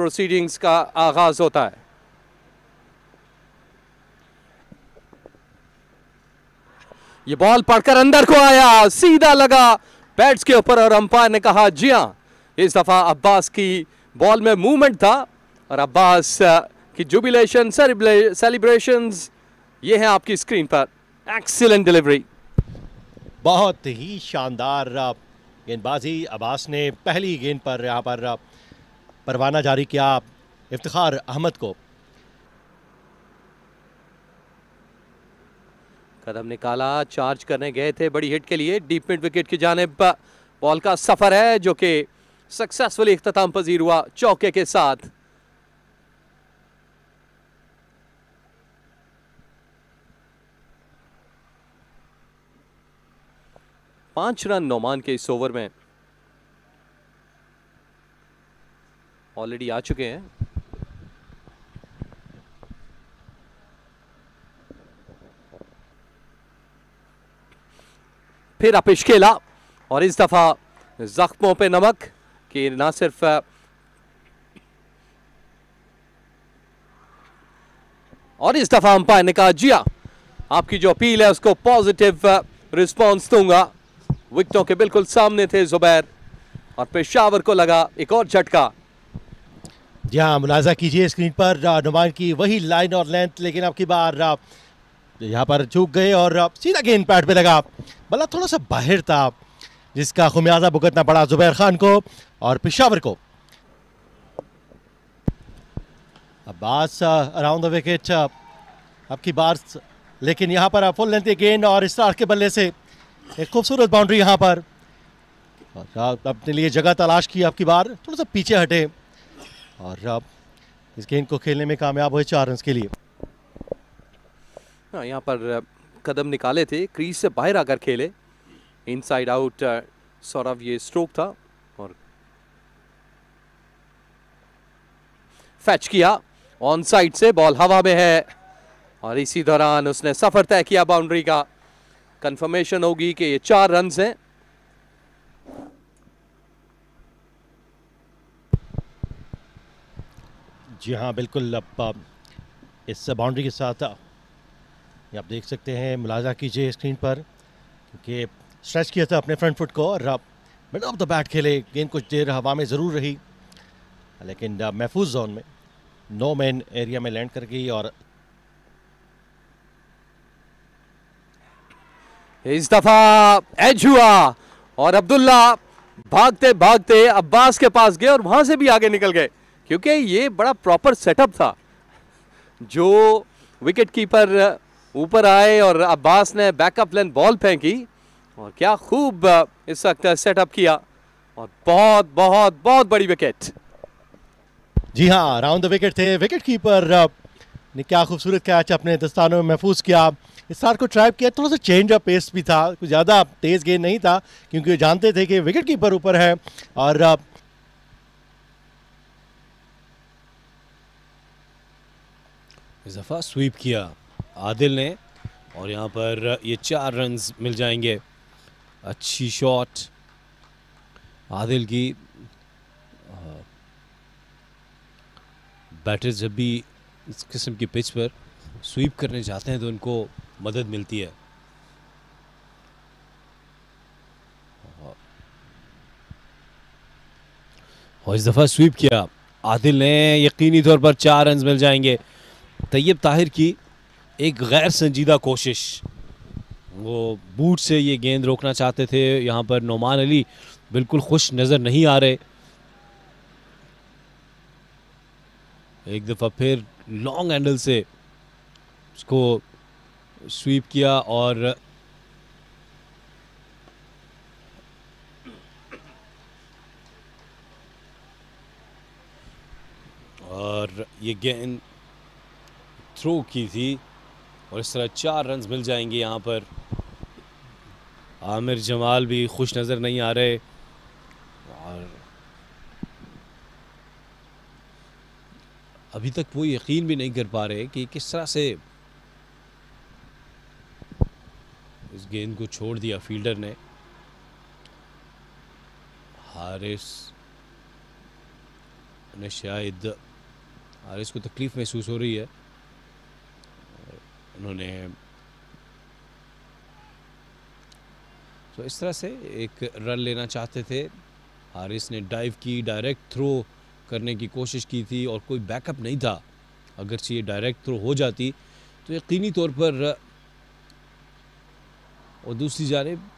Proceedings का आगाज होता है। ये बॉल पड़कर अंदर को आया, सीधा लगा बैट्स के ऊपर और अंपायर ने कहा जी हां, इस दफा अब्बास की बॉल में मूवमेंट था और अब्बास की जुबिलेशन सेलिब्रेशंस ये है आपकी स्क्रीन पर। एक्सीलेंट डिलीवरी, बहुत ही शानदार गेंदबाजी। अब्बास ने पहली गेंद पर यहाँ पर परवाना जारी किया इफ्तिखार अहमद को। कदम निकाला, चार्ज करने गए थे बड़ी हिट के लिए, डीप मिड विकेट की जानिब बॉल का सफर है जो कि सक्सेसफुली इख्तिताम पजीर हुआ चौके के साथ। पांच रन नोमान के इस ओवर में ऑलरेडी आ चुके हैं। फिर अपिश खेला और इस दफा जख्मों पे नमक कि ना सिर्फ और इस दफा अंपायर ने कहा जी हां, आपकी जो अपील है उसको पॉजिटिव रिस्पांस दूंगा। विकेटों के बिल्कुल सामने थे जुबैर और पेशावर को लगा एक और झटका। जी हाँ, मुलाजा कीजिए स्क्रीन पर नुमान की वही लाइन और लेंथ, लेकिन अब की बार यहाँ पर चूक गए और सीधा गेंद पैड पे लगा। बल्ला थोड़ा सा बाहर था जिसका खुमियाजा भुगतना पड़ा जुबैर खान को और पेशावर को। अब्बास अराउंड द विकेट अब की बार, लेकिन यहाँ पर फुल लेंथ गेंद और स्टार के बल्ले से एक खूबसूरत बाउंड्री यहाँ पर। अपने लिए जगह तलाश की, अब की बार थोड़ा सा पीछे हटे और इस गेंद को खेलने में कामयाब हुए 4 रन के लिए। यहाँ पर कदम निकाले थे, क्रीज से बाहर आकर खेले, इनसाइड आउट सौरभ ये स्ट्रोक था और फैच किया ऑन साइड से, बॉल हवा में है और इसी दौरान उसने सफर तय किया बाउंड्री का। कंफर्मेशन होगी कि ये 4 रन हैं। जी हाँ बिल्कुल, अब इस बाउंड्री के साथ आप देख सकते हैं, मुलाजा कीजिए स्क्रीन पर, क्योंकि स्ट्रेच किया था अपने फ्रंट फुट को और मिड ऑफ द बैट खेले। गेंद कुछ देर हवा में ज़रूर रही लेकिन महफूज जोन में नो मैन एरिया में लैंड कर गई और इस दफा एज हुआ और अब्दुल्ला भागते भागते अब्बास के पास गए और वहां से भी आगे निकल गए, क्योंकि ये बड़ा प्रॉपर सेटअप था। जो विकेट कीपर ऊपर आए और अब्बास ने बैकअप लेन बॉल फेंकी और क्या खूब इस वक्त सेटअप किया और बहुत बहुत बहुत बड़ी विकेट। जी हाँ, राउंड द विकेट थे। विकेट कीपर ने क्या खूबसूरत कैच अपने दस्तानों में महफूज किया। इस बार को ट्राई किया, थोड़ा सा चेंज ऑफ पेस भी था, कुछ ज़्यादा तेज़ गेंद नहीं था क्योंकि जानते थे कि विकेट कीपर ऊपर है। और इस दफ़ा स्वीप किया आदिल ने और यहाँ पर ये 4 रन मिल जाएंगे। अच्छी शॉट आदिल की। बैटर्स जब भी इस किस्म की पिच पर स्वीप करने जाते हैं तो उनको मदद मिलती है। और इस दफ़ा स्वीप किया आदिल ने, यकीनी तौर पर 4 रन मिल जाएंगे। तैयब ताहिर की एक गैर संजीदा कोशिश, वो बूट से ये गेंद रोकना चाहते थे। यहाँ पर नोमान अली बिल्कुल खुश नज़र नहीं आ रहे। एक दफ़ा फिर लॉन्ग हैंडल से उसको स्वीप किया और ये गेंद थ्रो की थी और इस तरह 4 रन मिल जाएंगे। यहाँ पर आमिर जमाल भी खुश नज़र नहीं आ रहे और अभी तक वो यकीन भी नहीं कर पा रहे कि किस तरह से इस गेंद को छोड़ दिया फील्डर ने। हारिस उन्हें शायद हारिस को तकलीफ महसूस हो रही है। उन्होंने तो इस तरह से एक रन लेना चाहते थे। हारिस ने डाइव की, डायरेक्ट थ्रो करने की कोशिश की थी और कोई बैकअप नहीं था। अगर ये डायरेक्ट थ्रो हो जाती तो यकीनी तौर पर, और दूसरी जानिब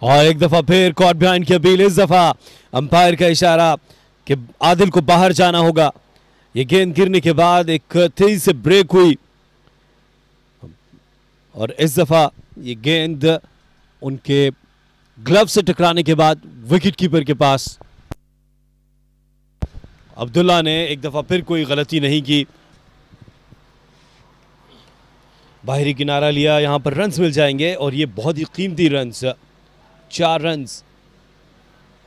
और एक दफा फिर कॉट बिहाइंड की अपील। इस दफा अंपायर का इशारा कि आदिल को बाहर जाना होगा। ये गेंद गिरने के बाद एक तेजी से ब्रेक हुई और इस दफा ये गेंद उनके ग्लव से टकराने के बाद विकेट कीपर के पास। अब्दुल्ला ने एक दफा फिर कोई गलती नहीं की, बाहरी किनारा लिया। यहां पर रन्स मिल जाएंगे और ये बहुत ही कीमती रन्स, 4 रन्स।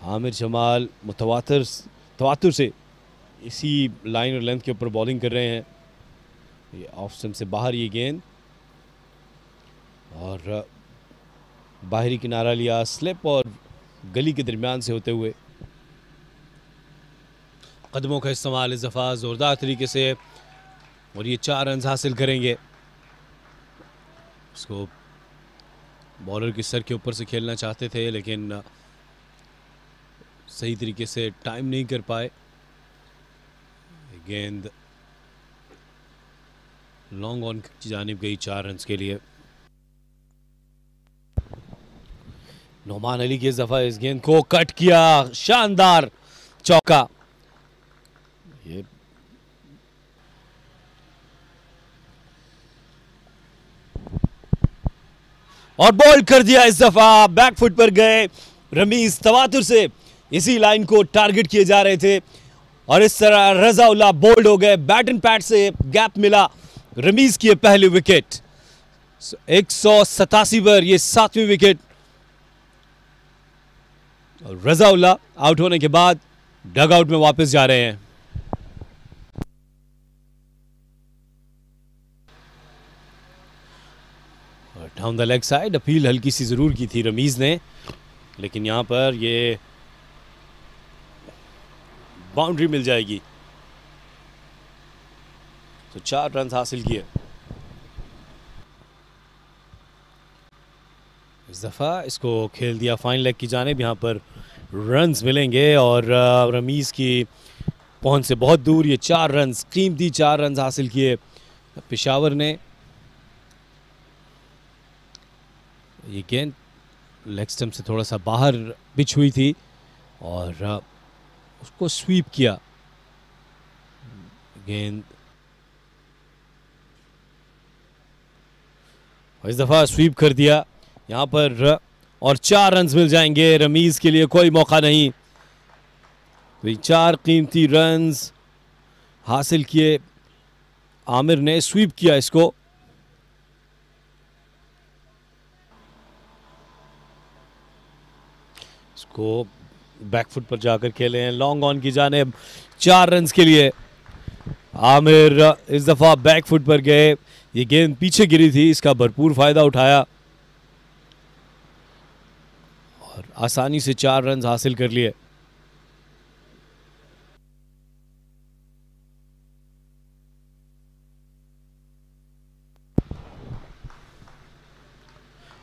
आमिर जमाल तवातुर से इसी लाइन और लेंथ के ऊपर बॉलिंग कर रहे हैं। ये ऑफ स्टंप से बाहर ये गेंद और बाहरी किनारा लिया, स्लिप और गली के दरमियान से होते हुए। कदमों का इस्तेमाल इस दफ़ा ज़ोरदार तरीके से और ये 4 रन हासिल करेंगे। इसको बॉलर के सर के ऊपर से खेलना चाहते थे लेकिन सही तरीके से टाइम नहीं कर पाए। गेंद लॉन्ग ऑन की जानिब गई 4 रन के लिए। नोमान अली की इस दफा इस गेंद को कट किया, शानदार चौका। ये और बॉल कर दिया इस दफा, बैकफुट पर गए रमीज। तवातुर से इसी लाइन को टारगेट किए जा रहे थे और इस तरह रजाउल्लाह बोल्ड हो गए। बैट एंड पैड से गैप मिला, रमीज की पहली विकेट। 187 पर ये 7वीं विकेट। रजाउल्लाह आउट होने के बाद डग आउट में वापस जा रहे हैं। Down the leg side appeal हल्की सी जरूर की थी रमीज ने, लेकिन यहां पर ये बाउंड्री मिल जाएगी। तो 4 रन हासिल किए। इस दफा इसको खेल दिया फाइन लेग की जानिब। यहां पर रन्स मिलेंगे और रमीज की पहुंच से बहुत दूर ये 4 रन, कीमती 4 रन हासिल किए पेशावर ने। ये गेंद लेग स्टंप से थोड़ा सा बाहर पिच हुई थी और उसको स्वीप किया। गेंद इस दफा स्वीप कर दिया यहां पर और 4 रन मिल जाएंगे। रमीज के लिए कोई मौका नहीं। तो 4 कीमती रन हासिल किए। आमिर ने स्वीप किया इसको। को बैकफुट पर जाकर खेले हैं, लॉन्ग ऑन की जानिब 4 रन के लिए। आमिर इस दफा बैकफुट पर गए। ये गेंद पीछे गिरी थी, इसका भरपूर फायदा उठाया और आसानी से 4 रन हासिल कर लिए।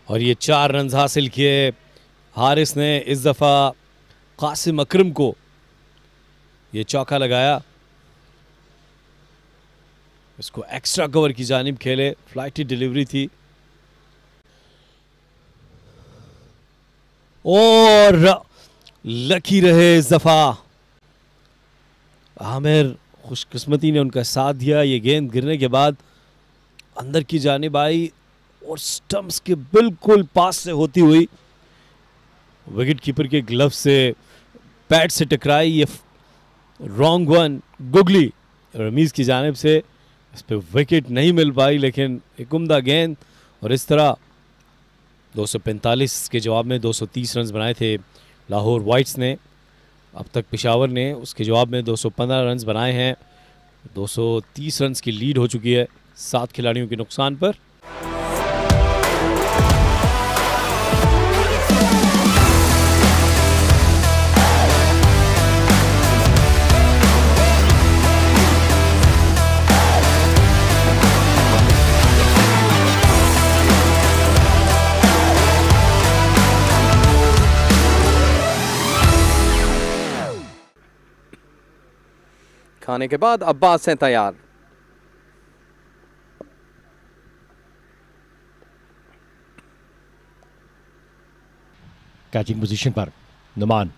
और ये 4 रन हासिल किए। हारिस ने इस दफा कासिम अकरम को ये चौका लगाया। इसको एक्स्ट्रा कवर की जानिब खेले, फ्लाइटी डिलीवरी थी और लकी रहे इस दफा। आमिर खुशकिस्मती ने उनका साथ दिया। ये गेंद गिरने के बाद अंदर की जानिब आई और स्टंप्स के बिल्कुल पास से होती हुई विकेट कीपर के ग्लव से पैड से टकराई। ये रॉन्ग वन गुगली रमीज की जानिब से, इस पे विकेट नहीं मिल पाई लेकिन एक उम्दा गेंद। और इस तरह 245 के जवाब में 230 रन बनाए थे लाहौर वाइट्स ने। अब तक पेशावर ने उसके जवाब में 215 रन बनाए हैं। 230 रन की लीड हो चुकी है 7 खिलाड़ियों के नुकसान पर। आने के बाद अब्बास हैं तैयार। कैचिंग पोजीशन पर नुमान,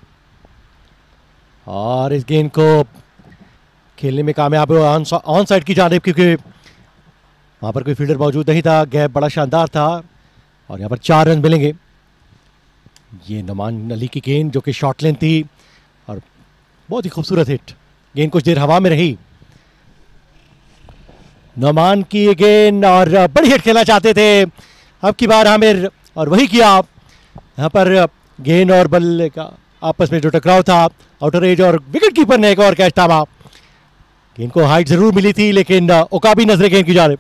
और इस गेंद को खेलने में कामयाब हुआ ऑन साइड की जानिब, क्योंकि वहां पर कोई फील्डर मौजूद नहीं था। गैप बड़ा शानदार था और यहाँ पर 4 रन मिलेंगे। ये नुमान अली की गेंद जो कि शॉर्ट लेंथ थी और बहुत ही खूबसूरत हिट। गेंद कुछ देर हवा में रही। नुमान की ये गेंद और बड़ी हिट खेलना चाहते थे अब की बार आमिर, और वही किया। यहाँ पर गेंद और बल्ले का आपस में जो टकराव था, आउटर एज, और विकेट कीपर ने एक और कैच थामा। गेंद को हाइट जरूर मिली थी लेकिन उकाबी नजरें गेंद की जानिब।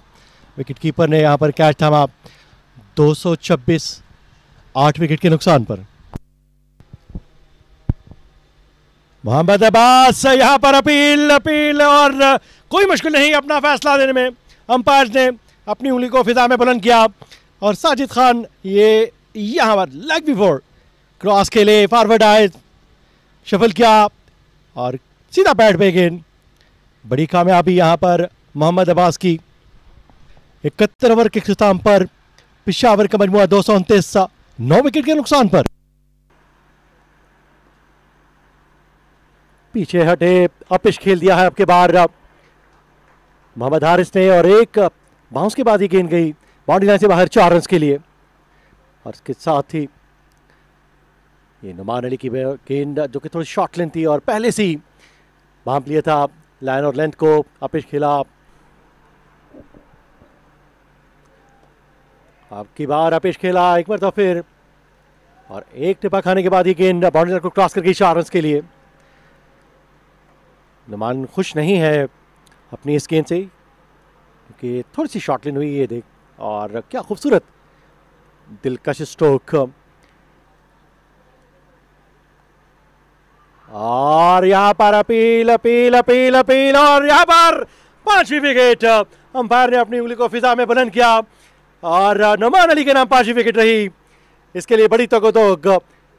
विकेट कीपर ने यहाँ पर कैच थामा। 226 8 विकेट के नुकसान पर। मोहम्मद अब्बास यहाँ पर अपील और कोई मुश्किल नहीं अपना फैसला देने में। अंपायर ने अपनी उंगली को फिजा में बुलंद किया और साजिद खान ये यहाँ पर लेग बिफोर क्रॉस के लिए फॉरवर्ड आए, शफल किया और सीधा बैट पे गेंद। बड़ी कामयाबी यहाँ पर मोहम्मद अब्बास की। 71 ओवर के इख्तिताम पर पेशावर का मजमुआ 229 9 विकेट के नुकसान पर। पीछे हटे अपिश खेल दिया है आपके बार मोहम्मद हारिस ने, और एक बाउंस के बाद ही गेंद गई बाउंड्री लाइन से बाहर 4 रन के लिए। और इसके साथ ही ये नुमान अली की गेंद जो कि थोड़ी शॉर्ट लेंथ थी और पहले से ही भांप लिया था लाइन और लेंथ को। अपिश खेला आपकी बार, अपिश खेला एक बार तो फिर, और एक टिप्पा खाने के बाद ही गेंद बाउंड्री लाइन को क्रॉस कर गई 4 रन के लिए। नुमान खुश नहीं है अपनी इस गेंद से क्योंकि थोड़ी सी शॉर्ट लेन हुई। ये देख, और क्या खूबसूरत दिलकश स्ट्रोक। और यहाँ पर अपील और यहाँ पर 5वीं विकेट। अंपायर ने अपनी उंगली को फिजा में बुलंद किया और नुमान अली के नाम 5वीं विकेट रही। इसके लिए बड़ी तगोदोग।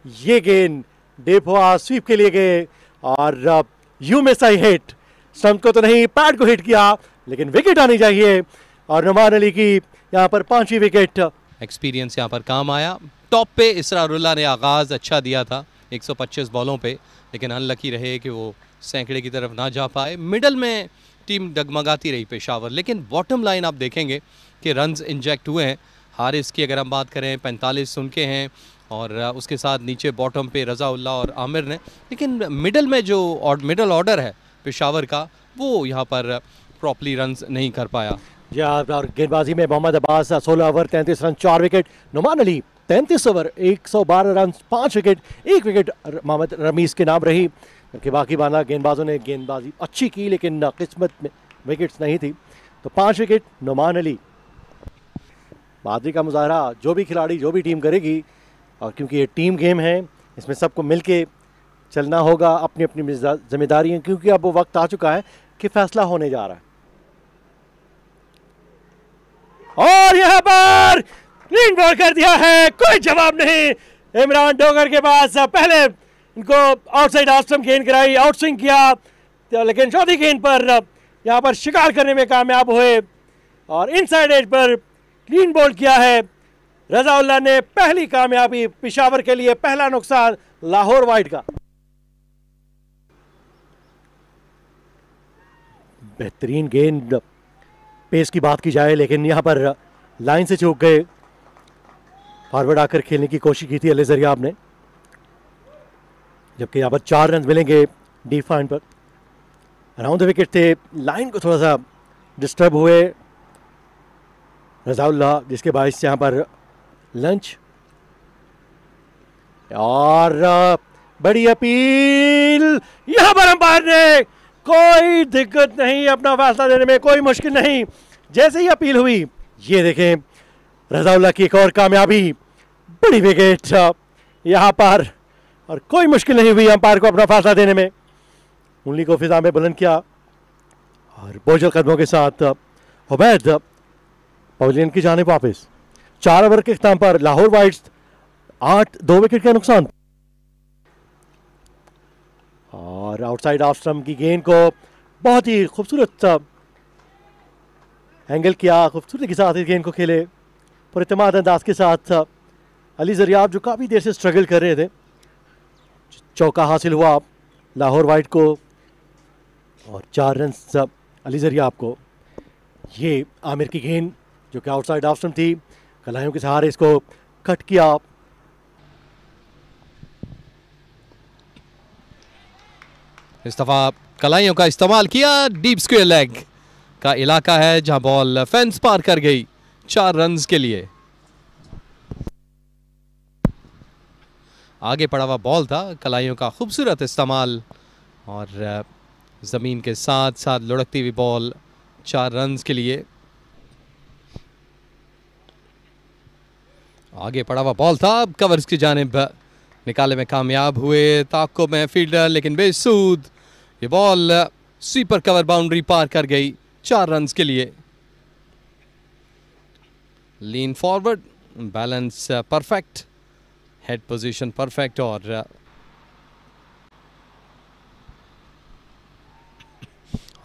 ये गेंद डीप हुआ, स्वीप के लिए गए और यू में सही हिट। स्टंप को तो नहीं, पैड को हिट किया, लेकिन विकेट आनी चाहिए। और नुमान अली की यहाँ पर 5वीं विकेट। एक्सपीरियंस यहाँ पर काम आया। टॉप पे इसरारुल्लाह ने आगाज अच्छा दिया था 125 बॉलों पे, लेकिन अनलकी रहे कि वो सैकड़े की तरफ ना जा पाए। मिडल में टीम डगमगाती रही पेशावर, लेकिन बॉटम लाइन आप देखेंगे कि रन्स इंजेक्ट हुए हैं। हारिस की अगर हम बात करें 45 उनके हैं, और उसके साथ नीचे बॉटम पे रज़ाउल्लाह और आमिर ने। लेकिन मिडल में जो मिडल ऑर्डर है पेशावर का, वो यहाँ पर प्रॉपरली रन्स नहीं कर पाया। जी हाँ, और गेंदबाजी में Mohammad Abbas 16 over 33 run 4 wicket. Noman Ali 33 over 112 run 5 wicket. 1 wicket Mohammad Rameez के नाम रही, जबकि बाकी बाना गेंदबाजों ने गेंदबाजी अच्छी की लेकिन किस्मत में विकेट्स नहीं थी। तो 5 विकेट नुमान अली। बहादुरी का मुजाहरा जो भी खिलाड़ी जो भी टीम करेगी, और क्योंकि ये टीम गेम है, इसमें सबको मिल के चलना होगा, अपनी अपनी जिम्मेदारी है, क्योंकि अब वो वक्त आ चुका है कि फैसला होने जा रहा है। और यहाँ पर क्लीन बॉल कर दिया है, कोई जवाब नहीं इमरान डोगर के पास। पहले इनको आउटसाइड ऑफ स्टंप गेंद कराई, आउट स्विंग किया, तो लेकिन चौथी गेंद पर यहाँ पर शिकार करने में कामयाब हुए और इनसाइड एज पर क्लीन बॉल किया है। रज़ाउल्लाह ने पहली कामयाबी पेशावर के लिए, पहला नुकसान लाहौर वाइट का। बेहतरीन गेंद, पेस की बात की जाए, लेकिन यहाँ पर लाइन से चूक गए। फॉरवर्ड आकर खेलने की कोशिश की थी अली ज़रियाब ने, जबकि यहाँ पर 4 रन मिलेंगे डीप फाइन पर। अराउंड द विकेट थे, लाइन को थोड़ा सा डिस्टर्ब हुए रज़ाउल्लाह, जिसके बायस यहाँ पर लंच। और बड़ी अपील यहाँ पर अंपायर ने, कोई दिक्कत नहीं अपना फैसला देने में, कोई मुश्किल नहीं। जैसे ही अपील हुई, ये देखें रज़ाउल्लाह की एक और कामयाबी, बड़ी विकेट यहाँ पर, और कोई मुश्किल नहीं हुई अंपायर को अपना फैसला देने में। उंगली को फिजा में बुलंद किया और बोझल कदमों के साथ उबैद पवेलियन की जानिब वापस। 4 ओवर के इख्तिताम पर लाहौर वाइट्स 2 विकेट के नुकसान। और आउटसाइड ऑफ स्टंप की गेंद को बहुत ही खूबसूरत एंगल किया, खूबसूरती के साथ इस गेंद को खेले, पुरइत्मीनान अंदाज के साथ अली ज़रियाब जो काफ़ी देर से स्ट्रगल कर रहे थे, चौका हासिल हुआ लाहौर वाइट को और 4 रन अली ज़रियाब को। ये आमिर की गेंद जो कि आउटसाइड ऑफ स्टंप थी, कलाइयों के सहारे इसको कट किया। इस दफा कलाइयों का इस्तेमाल किया, डीप स्क्वायर लेग का इलाका है जहां बॉल फेंस पार कर गई 4 रन्स के लिए। आगे पड़ा हुआ बॉल था, कलाइयों का खूबसूरत इस्तेमाल और जमीन के साथ साथ लुढ़कती हुई बॉल 4 रन्स के लिए। आगे पड़ा हुआ बॉल था, कवर्स की जानिब निकाले में कामयाब हुए ताक़ुब में फील्डर, लेकिन बेसूद ये बॉल स्वीपर कवर बाउंड्री पार कर गई 4 रन्स के लिए। Lean forward, balance perfect, head position perfect और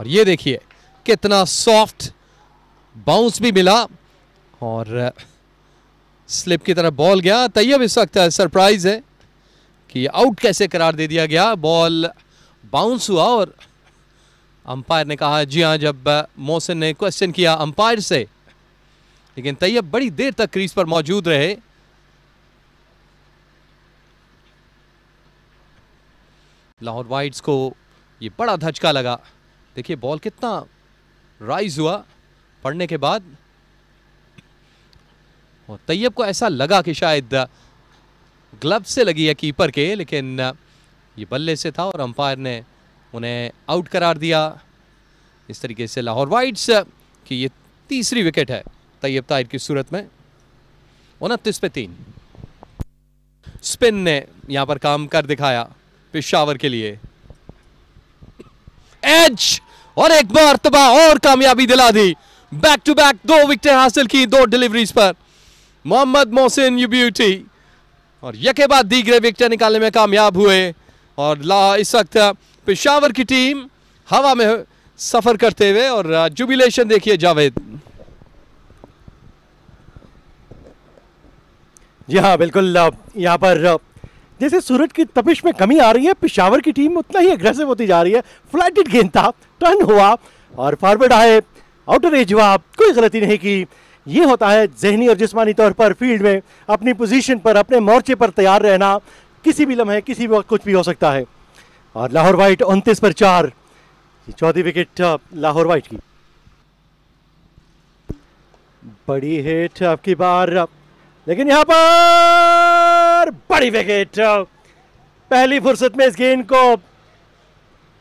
ये देखिए कितना सॉफ्ट बाउंस भी मिला और स्लिप की तरफ बॉल गया। तैयब इस वक्त सरप्राइज है कि आउट कैसे करार दे दिया गया। बॉल बाउंस हुआ और अंपायर ने कहा जी हाँ, जब मोहसिन ने क्वेश्चन किया अंपायर से, लेकिन तैयब बड़ी देर तक क्रीज पर मौजूद रहे। लाहौर वाइट्स को ये बड़ा धचका लगा। देखिए बॉल कितना राइज हुआ पड़ने के बाद, और तैयब को ऐसा लगा कि शायद ग्लव से लगी है कीपर के, लेकिन ये बल्ले से था और अंपायर ने उन्हें आउट करार दिया। इस तरीके से लाहौर वाइट्स की ये तीसरी विकेट है तैयब ताहिर की सूरत में। 29 पे 3। स्पिन ने यहां पर काम कर दिखाया पेशावर के लिए। एज और एक मर्तबा और कामयाबी दिला दी। बैक टू बैक 2 विकेटें हासिल की 2 डिलीवरीज पर मोहम्मद मोहसिन यू ब्यूटी, और यके बाद दीगरे विकेटें निकालने में कामयाब हुए। और इस वक्त पेशावर की टीम हवा में सफर करते हुए, और जुबिलेशन देखिए जावेद। जी हाँ बिल्कुल, यहाँ पर जैसे सूरज की तपिश में कमी आ रही है, पेशावर की टीम उतना ही एग्रेसिव होती जा रही है। फ्लैटेड गेंद था, टर्न हुआ और फॉरवर्ड आए, आउटर एज हुआ, कोई गलती नहीं की। ये होता है जहनी और जिस्मानी तौर पर फील्ड में अपनी पोजीशन पर, अपने मोर्चे पर तैयार रहना। किसी भी लम्हे किसी भी वक्त कुछ भी हो सकता है। और लाहौर वाइट 29 पर 4, चौथी विकेट लाहौर वाइट की। बड़ी हिट आपकी बार, लेकिन यहाँ पर बड़ी विकेट। पहली फुर्सत में इस गेंद को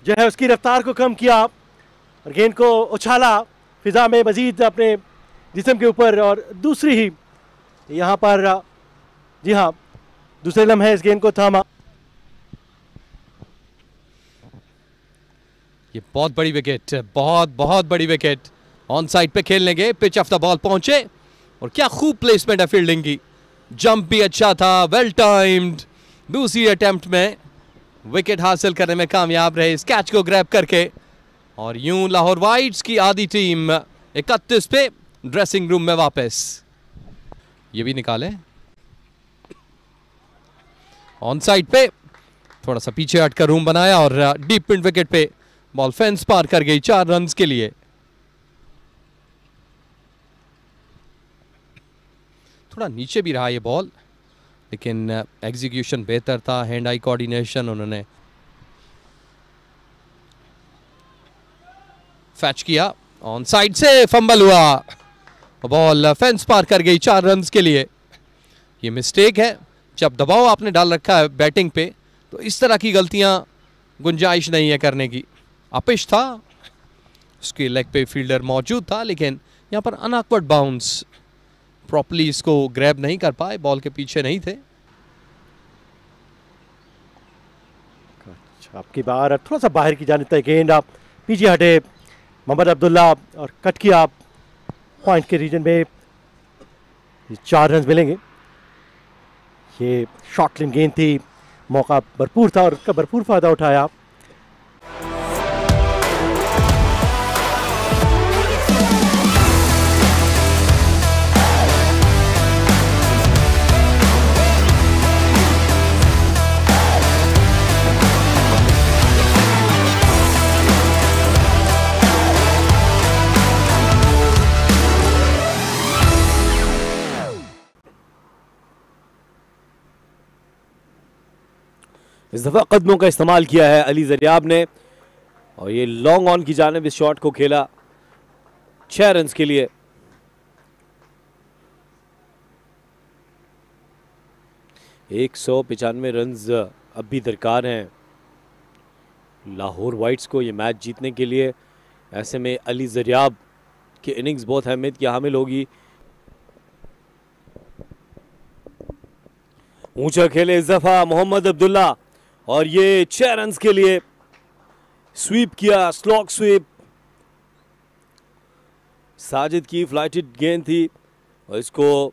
जो है उसकी रफ्तार को कम किया और गेंद को उछाला फिजा में मजीद अपने जिस्म के ऊपर, और दूसरी ही यहाँ पर जी हाँ दूसरे लम्हे इस गेंद को थामा। ये बहुत बड़ी विकेट, बहुत बड़ी विकेट। ऑन साइड पे खेलने गए, पिच ऑफ द बॉल पहुंचे और क्या खूब प्लेसमेंट है फील्डिंग की। जंप भी अच्छा था, वेल टाइम्ड। दूसरी अटेम्प्ट में विकेट हासिल करने में कामयाब रहे इस कैच को ग्रैब करके। और यूं लाहौर वाइट्स की आधी टीम 31 पे ड्रेसिंग रूम में वापस। ये भी निकाले ऑन साइड पे, थोड़ा सा पीछे हटकर रूम बनाया और डीप मिड विकेट पे बॉल फेंस पार कर गई 4 रन्स के लिए। थोड़ा नीचे भी रहा ये बॉल, लेकिन एग्जीक्यूशन बेहतर था, हैंड आई कोऑर्डिनेशन उन्होंने फैच किया। ऑन साइड से फंबल हुआ, बॉल फेंस पार कर गई 4 रन्स के लिए। ये मिस्टेक है, जब दबाव आपने डाल रखा है बैटिंग पे तो इस तरह की गलतियां गुंजाइश नहीं है करने की। अपिश था, उसके लेग पे फील्डर मौजूद था, लेकिन यहाँ पर अनऑकवर्ड बाउंस, प्रॉपर्ली इसको ग्रैब नहीं कर पाए, बॉल के पीछे नहीं थे। अच्छा, आपकी बार थोड़ा सा बाहर की जानिब तक गेंद आप पीछे हटे, मोहम्मद अब्दुल्ला और कट किया पॉइंट के रीजन में। 4 रन मिलेंगे। ये शॉर्ट लेन गेंद थी, मौका भरपूर था और उसका भरपूर फायदा उठाया। इस दफा कदमों का इस्तेमाल किया है अली जरियाब ने और ये लॉन्ग ऑन की जानिब इस शॉट को खेला 6 रन के लिए। एक 195 रन अब भी दरकार हैं लाहौर वाइट्स को ये मैच जीतने के लिए। ऐसे में अली जरियाब की इनिंग्स बहुत अहमियत की हामिल होगी। ऊंचा खेले इस दफा मोहम्मद अब्दुल्ला और ये 6 रन के लिए स्वीप किया, स्लॉग स्वीप। साजिद की फ्लाइटेड गेंद थी और इसको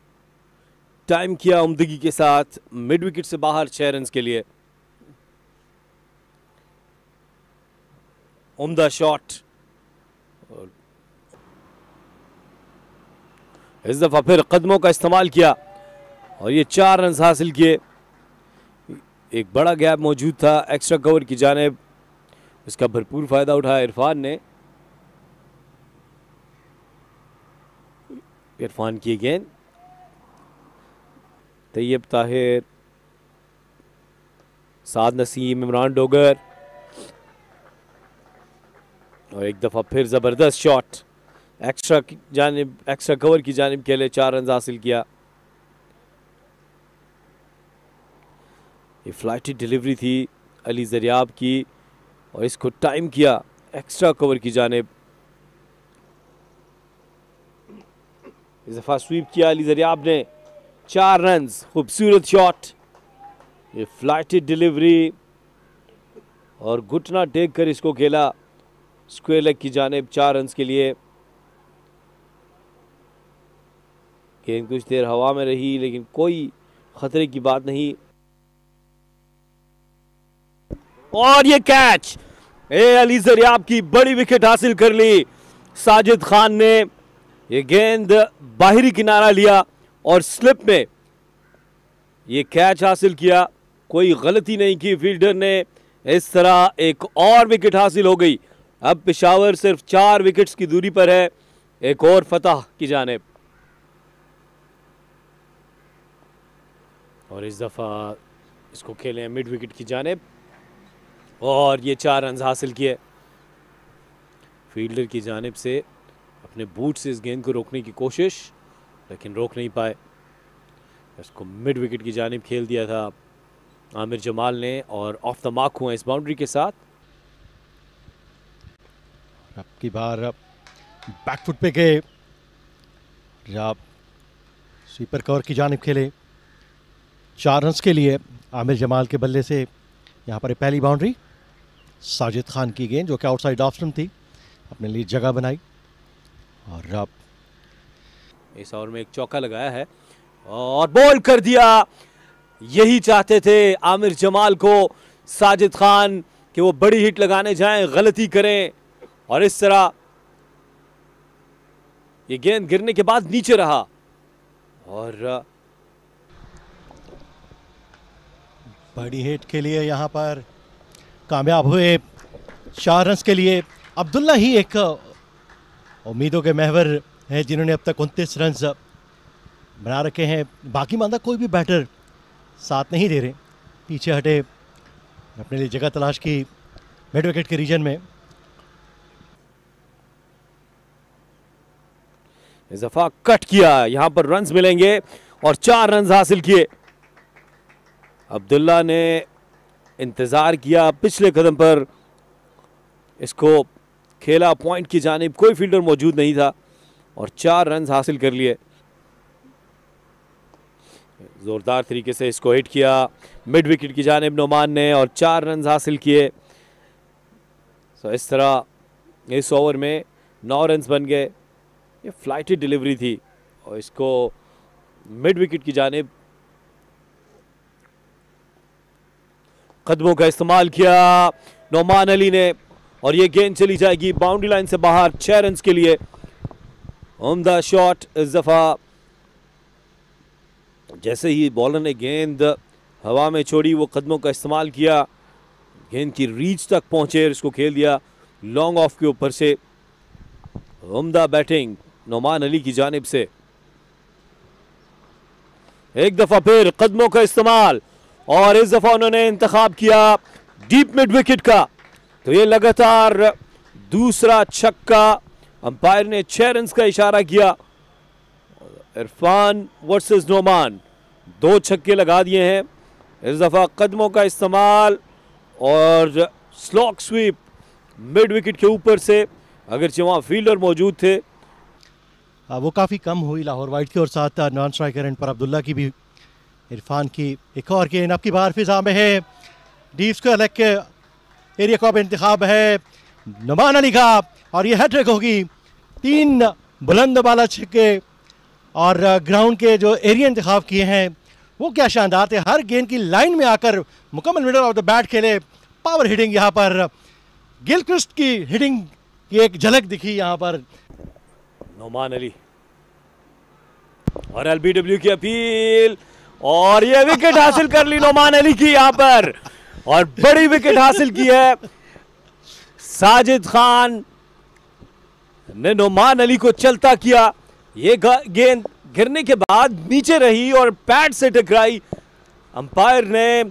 टाइम किया उम्दगी के साथ मिड विकेट से बाहर 6 रन के लिए। उम्दा शॉट। इस दफा फिर कदमों का इस्तेमाल किया और ये 4 रन हासिल किए। एक बड़ा गैप मौजूद था एक्स्ट्रा कवर की जानिब, इसका भरपूर फायदा उठाया इरफान ने। इरफान की गेंद, तैयब ताहिर, साद नसीम, इमरान डोगर और एक दफा फिर जबरदस्त शॉट एक्स्ट्रा कवर की जानिब के लिए 4 रन हासिल किया। ये फ्लाइटी डिलीवरी थी अली जरियाब की और इसको टाइम किया एक्स्ट्रा कवर की जानिब। इस दफा स्वीप किया अली जरियाब ने, 4 रन, खूबसूरत शॉट। ये फ्लाइटेड डिलीवरी और घुटना टेक कर इसको खेला स्क्वायर लेग की जानिब 4 रन के लिए। गेंद कुछ देर हवा में रही लेकिन कोई खतरे की बात नहीं। और ये कैच, अली जरियाब की बड़ी विकेट हासिल कर ली साजिद खान ने। ये गेंद बाहरी किनारा लिया और स्लिप में ये कैच हासिल किया। कोई गलती नहीं की फील्डर ने। इस तरह एक और विकेट हासिल हो गई। अब पेशावर सिर्फ 4 विकेट्स की दूरी पर है एक और फतह की जानिब। और इस दफा इसको खेले हैं मिड विकेट की जानिब और ये 4 रन हासिल किए। फील्डर की जानिब से अपने बूट से इस गेंद को रोकने की कोशिश, लेकिन रोक नहीं पाए। इसको मिड विकेट की जानिब खेल दिया था आमिर जमाल ने और ऑफ द मार्क हुआ इस बाउंड्री के साथ। अब की बार बैकफुट पे गए, स्वीपर कवर की जानिब खेले 4 रन के लिए आमिर जमाल के बल्ले से। यहाँ पर पहली बाउंड्री, साजिद खान की गेंद जो कि आउटसाइड ऑफ स्टंप थी, अपने लिए जगह बनाई और अब इस ओवर में एक चौका लगाया है और बॉल कर दिया। यही चाहते थे आमिर जमाल को साजिद खान कि वो बड़ी हिट लगाने जाएं, गलती करें और इस तरह ये गेंद गिरने के बाद नीचे रहा और बड़ी हिट के लिए यहाँ पर कामयाब हुए 4 रन के लिए। अब्दुल्ला ही एक उम्मीदों के महवर है जिन्होंने अब तक 29 रन बना रखे हैं। बाकी मानदा कोई भी बैटर साथ नहीं दे रहे, पीछे हटे, अपने लिए जगह तलाश की मिड विकेट के रीजन में। इस दफा कट किया, यहां पर रन्स मिलेंगे और 4 रन हासिल किए। अब्दुल्ला ने इंतजार किया पिछले कदम पर, इसको खेला पॉइंट की जानिब, कोई फील्डर मौजूद नहीं था और 4 रन हासिल कर लिए। जोरदार तरीके से इसको हिट किया मिड विकेट की जानिब नोमान ने और 4 रन हासिल किए। तो इस तरह इस ओवर में 9 रन बन गए। ये फ्लाइटेड डिलीवरी थी और इसको मिड विकेट की जानिब कदमों का इस्तेमाल किया नोमान अली ने और ये गेंद चली जाएगी बाउंड्री लाइन से बाहर 6 रन के लिए। उम्दा शॉट इस दफा, जैसे ही बॉलर ने गेंद हवा में छोड़ी वो कदमों का इस्तेमाल किया, गेंद की रीच तक पहुंचे और इसको खेल दिया लॉन्ग ऑफ के ऊपर से। उम्दा बैटिंग नोमान अली की जानिब से। एक दफा फिर कदमों का इस्तेमाल और इस दफा उन्होंने इंतखाब किया डीप मिड विकेट का। तो ये लगातार दूसरा छक्का, अंपायर ने 6 रन का इशारा किया। इरफान वर्सेस नोमान, 2 छक्के लगा दिए हैं। इस दफा कदमों का इस्तेमाल और स्लॉक स्वीप मिड विकेट के ऊपर से, अगरचे वहां फील्डर मौजूद थे। वो काफ़ी कम हुई लाहौर वाइट की, और साथ नॉन स्ट्राइकर एंड पर अब्दुल्ला की भी। इरफान की एक और गेंद अब की बार फिजा में है, डीप स्क्वायर लेग के एरिया का इंतखाब है नुमान अली का, और ये हैट्रिक होगी। 3 बुलंद बाला छक्के और ग्राउंड के जो एरिया इंतखाब किए हैं वो क्या शानदार थे। हर गेंद की लाइन में आकर मुकम्मल मिडल ऑफ द बैट खेले। पावर हिटिंग यहाँ पर गिलक्रिस्ट की हिटिंग की एक झलक दिखी यहाँ पर। नोमान अली और एलबीडब्ल्यू की अपील, और ये विकेट हासिल कर ली नोमान अली की यहाँ पर, और बड़ी विकेट हासिल की है। साजिद खान ने नोमान अली को चलता किया। ये गेंद गिरने के बाद नीचे रही और पैड से टकराई। अंपायर ने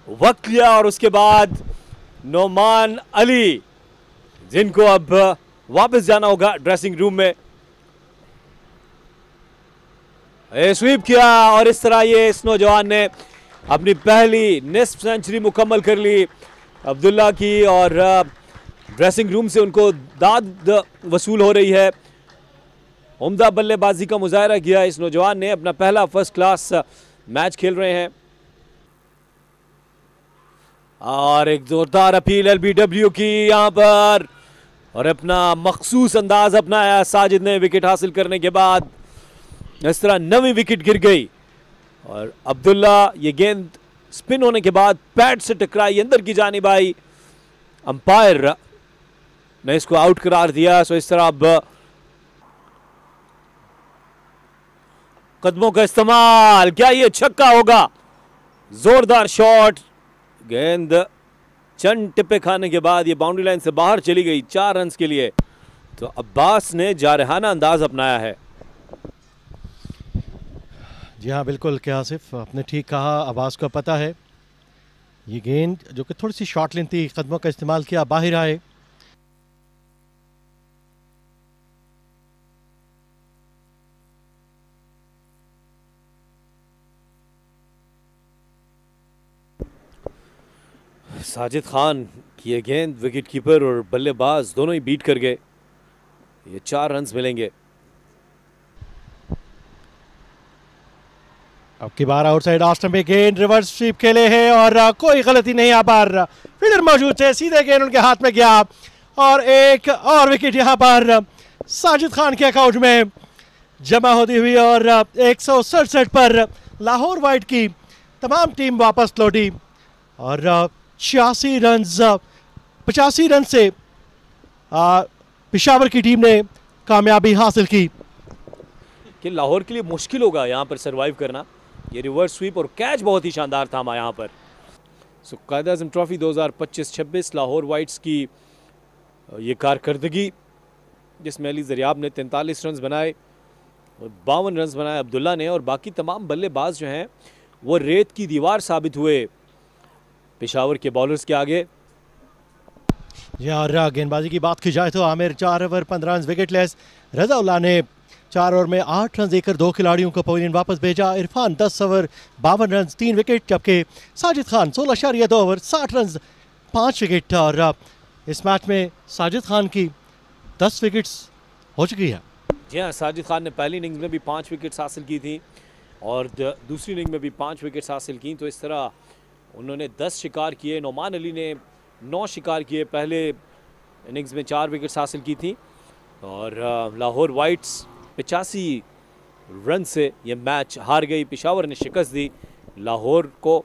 वक्त लिया और उसके बाद नोमान अली, जिनको अब वापस जाना होगा ड्रेसिंग रूम में, स्वीप किया। और इस तरह ये इस नौजवान ने अपनी पहली निस्फ सेंचुरी मुकम्मल कर ली अब्दुल्ला की, और ड्रेसिंग रूम से उनको दाद वसूल हो रही है। उम्दा बल्लेबाजी का मुजाहरा किया इस नौजवान ने, अपना पहला फर्स्ट क्लास मैच खेल रहे हैं। और एक जोरदार अपील एलबीडब्ल्यू की यहाँ पर, और अपना मखसूस अंदाज अपनाया साजिद ने विकेट हासिल करने के बाद। इस तरह 9वीं विकेट गिर गई, और अब्दुल्ला ये गेंद स्पिन होने के बाद पैड से टकराई, अंदर की जानिब आई। अंपायर ने इसको आउट करार दिया। सो इस तरह अब कदमों का इस्तेमाल, क्या ये छक्का होगा? जोरदार शॉट, गेंद चंद टिप्पे खाने के बाद ये बाउंड्री लाइन से बाहर चली गई 4 रन के लिए। तो अब्बास ने जारहाना अंदाज अपनाया है। जी हाँ बिल्कुल, क्या आसिफ आपने ठीक कहा। अब्बास को पता है ये गेंद जो कि थोड़ी सी शॉर्ट लेंथ थी, कदमों का इस्तेमाल किया, बाहर आए। साजिद खान की ये गेंद विकेट कीपर और बल्लेबाज दोनों ही बीट कर गए। ये 4 रन मिलेंगे। अब की बार आउटसाइड ऑफ स्टंप पे गेंद रिवर्स स्वीप खेले हैं, और कोई गलती नहीं यहाँ पर। फील्डर मौजूद थे, सीधे गेंद उनके हाथ में गया, और एक और विकेट यहाँ पर साजिद खान के अकाउंट में जमा होती हुई। और 167 पर लाहौर वाइट की तमाम टीम वापस लौटी, और 86 रन 85 रन से पेशावर की टीम ने कामयाबी हासिल की। कि लाहौर के लिए मुश्किल होगा यहाँ पर सरवाइव करना। ये रिवर्स स्वीप और कैच बहुत ही शानदार था यहाँ पर। सो कायद-ए-आज़म ट्रॉफी 2025-26 लाहौर वाइट्स की ये कारकर्दगी, जिसमें अली ज़रियाब ने 43 रन बनाए और 52 रन बनाए अब्दुल्ला ने, और बाकी तमाम बल्लेबाज जो हैं वो रेत की दीवार साबित हुए पेशावर के बॉलर्स के आगे। यार गेंदबाजी की बात की जाए तो Amir 4 over 15 run wicketless. Razaullah ने 4 ओवर में 8 रन देकर 2 खिलाड़ियों को पवेलियन वापस भेजा। इरफान 10 ओवर 52 रन 3 विकेट, जबकि Sajid Khan 16.2 over 60 run 5 wicket. और इस मैच में साजिद खान की 10 विकेट्स हो चुकी है। जी हाँ, साजिद खान ने पहली इनिंग्स में भी 5 विकेट्स हासिल की थी और दूसरी इनिंग में भी 5 विकेट्स हासिल की। तो इस तरह उन्होंने 10 शिकार किए। नोमान अली ने 9 शिकार किए, पहले इनिंग्स में 4 विकेट्स हासिल की थी। और लाहौर वाइट्स 85 रन से ये मैच हार गई। पेशावर ने शिकस्त दी लाहौर को।